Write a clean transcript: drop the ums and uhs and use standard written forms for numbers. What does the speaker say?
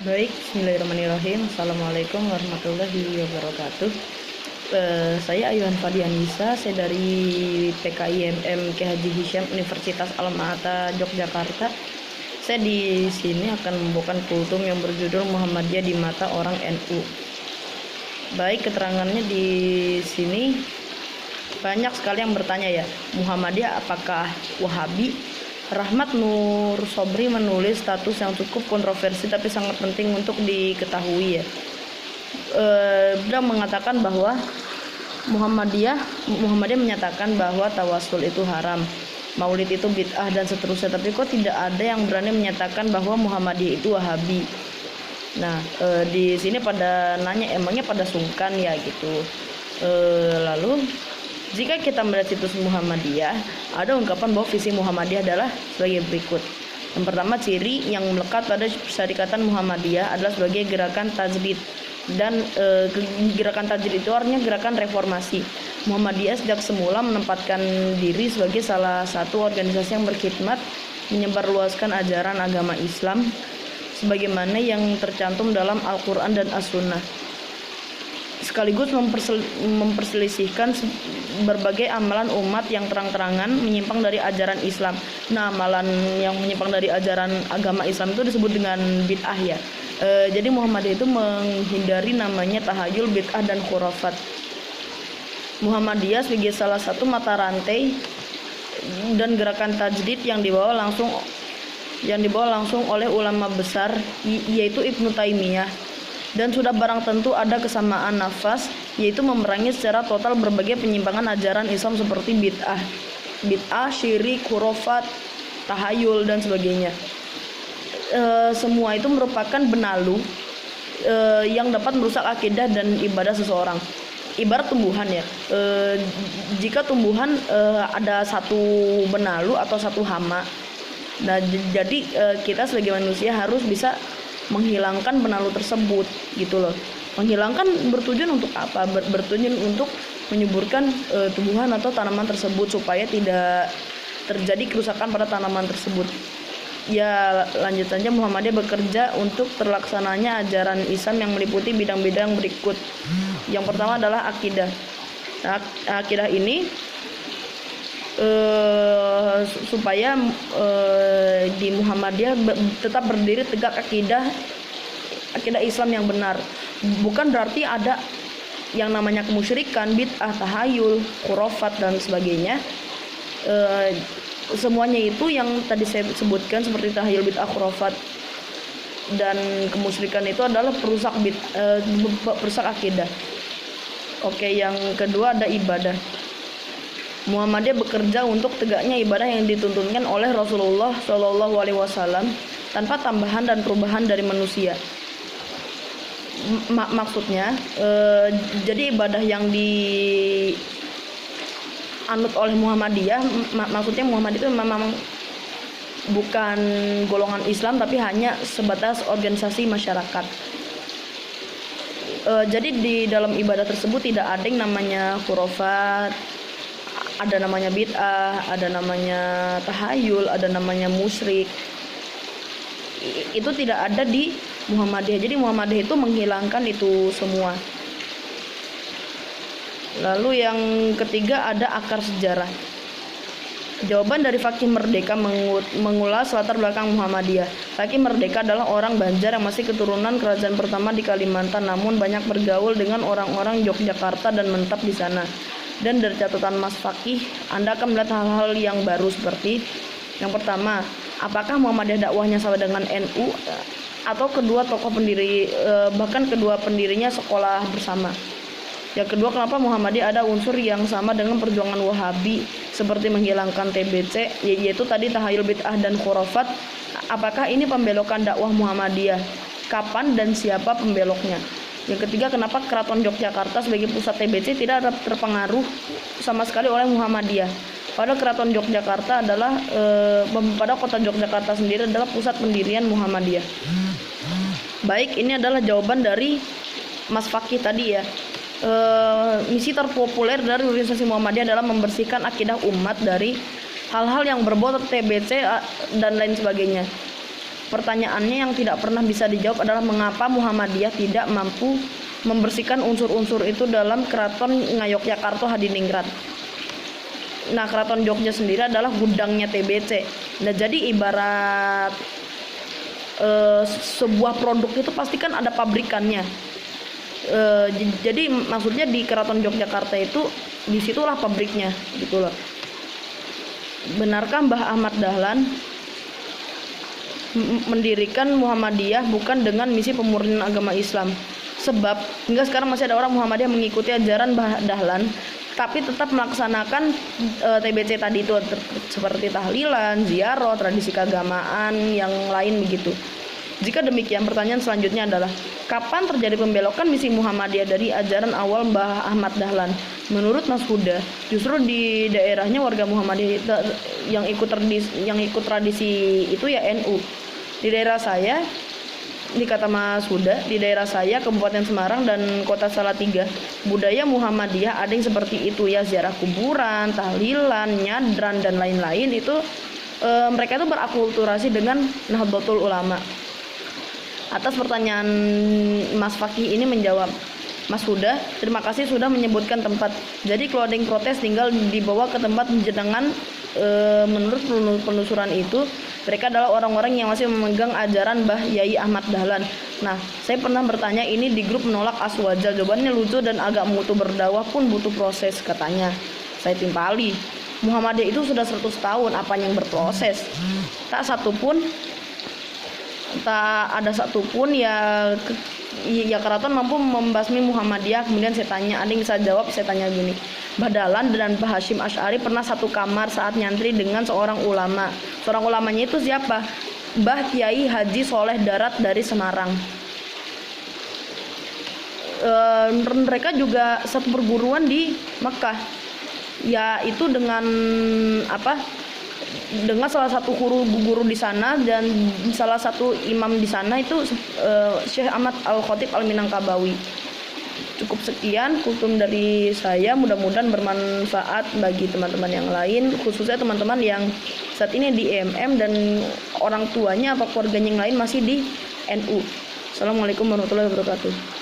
Baik, bismillahirrahmanirrahim. Assalamualaikum warahmatullahi wabarakatuh. Saya Ayuhan Fadianisa, saya dari PKIMM K. Haji Hisham Universitas Alma-Ata Yogyakarta. Saya di sini akan membawakan kultum yang berjudul Muhammadiyah di Mata Orang NU. Baik, keterangannya di sini banyak sekali yang bertanya ya, Muhammadiyah apakah Wahabi? Rahmat Nur Sobri menulis status yang cukup kontroversi tapi sangat penting untuk diketahui ya. Beliau mengatakan bahwa Muhammadiyah menyatakan bahwa tawasul itu haram, maulid itu bid'ah dan seterusnya, tapi kok tidak ada yang berani menyatakan bahwa Muhammadiyah itu Wahabi. Nah, di sini pada nanya emangnya pada sungkan ya gitu. Lalu jika kita melihat situs Muhammadiyah, ada ungkapan bahwa visi Muhammadiyah adalah sebagai berikut. Yang pertama, ciri yang melekat pada syarikatan Muhammadiyah adalah sebagai gerakan tajdid. Dan gerakan tajdid itu artinya gerakan reformasi. Muhammadiyah sejak semula menempatkan diri sebagai salah satu organisasi yang berkhidmat menyebarluaskan ajaran agama Islam sebagaimana yang tercantum dalam Al-Quran dan As-Sunnah, sekaligus memperselisihkan berbagai amalan umat yang terang-terangan menyimpang dari ajaran Islam. Nah, amalan yang menyimpang dari ajaran agama Islam itu disebut dengan bid'ah ya. Jadi Muhammadiyah itu menghindari namanya tahayul, bid'ah dan khurafat. Muhammadiyah sebagai salah satu mata rantai dan gerakan tajdid yang dibawa langsung oleh ulama besar yaitu Ibnu Taimiyah. Dan sudah barang tentu ada kesamaan nafas, yaitu memerangi secara total berbagai penyimpangan ajaran Islam seperti bid'ah, syirik, khurafat, tahayul dan sebagainya. Semua itu merupakan benalu yang dapat merusak akidah dan ibadah seseorang. Ibarat tumbuhan ya, jika tumbuhan ada satu benalu atau satu hama, nah jadi kita sebagai manusia harus bisa menghilangkan benalu tersebut gitu loh. Menghilangkan bertujuan untuk apa? Bertujuan untuk menyuburkan tumbuhan atau tanaman tersebut supaya tidak terjadi kerusakan pada tanaman tersebut. Ya, lanjutannya Muhammadiyah bekerja untuk terlaksananya ajaran Islam yang meliputi bidang-bidang berikut. Yang pertama adalah akidah. Nah, akidah ini supaya di Muhammadiyah tetap berdiri tegak akidah Islam yang benar. Bukan berarti ada yang namanya kemusyrikan, bid'ah, tahayul, khurafat dan sebagainya. Semuanya itu yang tadi saya sebutkan seperti tahayul, bid'ah, khurafat dan kemusyrikan itu adalah perusak akidah. Oke, yang kedua ada ibadah. Muhammadiyah bekerja untuk tegaknya ibadah yang dituntunkan oleh Rasulullah SAW tanpa tambahan dan perubahan dari manusia. Maksudnya, jadi ibadah yang dianut oleh Muhammadiyah, maksudnya Muhammadiyah itu memang bukan golongan Islam tapi hanya sebatas organisasi masyarakat. Jadi di dalam ibadah tersebut tidak ada yang namanya khurafat, ada namanya bid'ah, ada namanya tahayul, ada namanya musyrik. Itu tidak ada di Muhammadiyah. Jadi Muhammadiyah itu menghilangkan itu semua. Lalu yang ketiga ada akar sejarah. Jawaban dari Fakih Merdeka mengulas latar belakang Muhammadiyah. Fakih Merdeka adalah orang Banjar yang masih keturunan kerajaan pertama di Kalimantan, namun banyak bergaul dengan orang-orang Yogyakarta dan menetap di sana. Dan dari catatan Mas Fakih, Anda akan melihat hal-hal yang baru seperti yang pertama, apakah Muhammadiyah dakwahnya sama dengan NU atau kedua tokoh pendiri bahkan kedua pendirinya sekolah bersama. Yang kedua, kenapa Muhammadiyah ada unsur yang sama dengan perjuangan Wahabi seperti menghilangkan TBC, yaitu tadi tahayul, bid'ah dan khurafat. Apakah ini pembelokan dakwah Muhammadiyah? Kapan dan siapa pembeloknya? Yang ketiga, kenapa Keraton Yogyakarta sebagai pusat TBC tidak terpengaruh sama sekali oleh Muhammadiyah? Padahal Keraton Yogyakarta adalah pada kota Yogyakarta sendiri adalah pusat pendirian Muhammadiyah. Baik, ini adalah jawaban dari Mas Fakih tadi ya. Misi terpopuler dari organisasi Muhammadiyah adalah membersihkan akidah umat dari hal-hal yang berbau TBC dan lain sebagainya. Pertanyaannya yang tidak pernah bisa dijawab adalah mengapa Muhammadiyah tidak mampu membersihkan unsur-unsur itu dalam Keraton Ngayogyakarta Hadiningrat. Nah, Keraton Jogja sendiri adalah gudangnya TBC. Nah, jadi ibarat sebuah produk itu pasti kan ada pabrikannya. Jadi maksudnya di Keraton Yogyakarta itu disitulah pabriknya gitu loh. Benarkah Mbah Ahmad Dahlan mendirikan Muhammadiyah bukan dengan misi pemurnian agama Islam? Sebab hingga sekarang masih ada orang Muhammadiyah mengikuti ajaran Mbah Dahlan tapi tetap melaksanakan TBC tadi itu seperti tahlilan, ziarah, tradisi keagamaan yang lain begitu. Jika demikian, pertanyaan selanjutnya adalah kapan terjadi pembelokan misi Muhammadiyah dari ajaran awal Mbah Ahmad Dahlan? Menurut Mas Huda, justru di daerahnya warga Muhammadiyah yang ikut tradisi itu ya NU. Di daerah saya, di kata Mas Huda, di daerah saya Kabupaten Semarang dan Kota Salatiga, budaya Muhammadiyah ada yang seperti itu ya, ziarah kuburan, tahlilan, nyadran dan lain-lain itu mereka itu berakulturasi dengan Nahdlatul Ulama. Atas pertanyaan Mas Fakih ini menjawab, Mas Huda, terima kasih sudah menyebutkan tempat. Jadi kalau ada yang protes tinggal dibawa ke tempat jenengan. Menurut penelusuran itu, mereka adalah orang-orang yang masih memegang ajaran Mbah Yai Ahmad Dahlan. Nah, saya pernah bertanya ini di grup menolak aswajal. Jawabannya lucu dan agak mutu, berdakwah pun butuh proses katanya. Saya timpali, Muhammadiyah itu sudah 100 tahun, apa yang berproses? Tak ada satupun ya keraton mampu membasmi Muhammadiyah. Kemudian saya tanya, ada yang bisa jawab? Saya tanya gini, Mbah Dahlan dan Mbah Hashim Asy'ari pernah satu kamar saat nyantri dengan seorang ulama. Seorang ulamanya itu siapa? Mbah Kiai Haji Soleh Darat dari Semarang. Mereka juga satu perguruan di Mekah, yaitu dengan dengan salah satu guru di sana dan salah satu imam di sana itu Syekh Ahmad Al-Khatib Al-Minangkabawi. Cukup sekian kultum dari saya, mudah-mudahan bermanfaat bagi teman-teman yang lain, khususnya teman-teman yang saat ini di EMM dan orang tuanya atau keluarganya yang lain masih di NU. Assalamualaikum warahmatullahi wabarakatuh.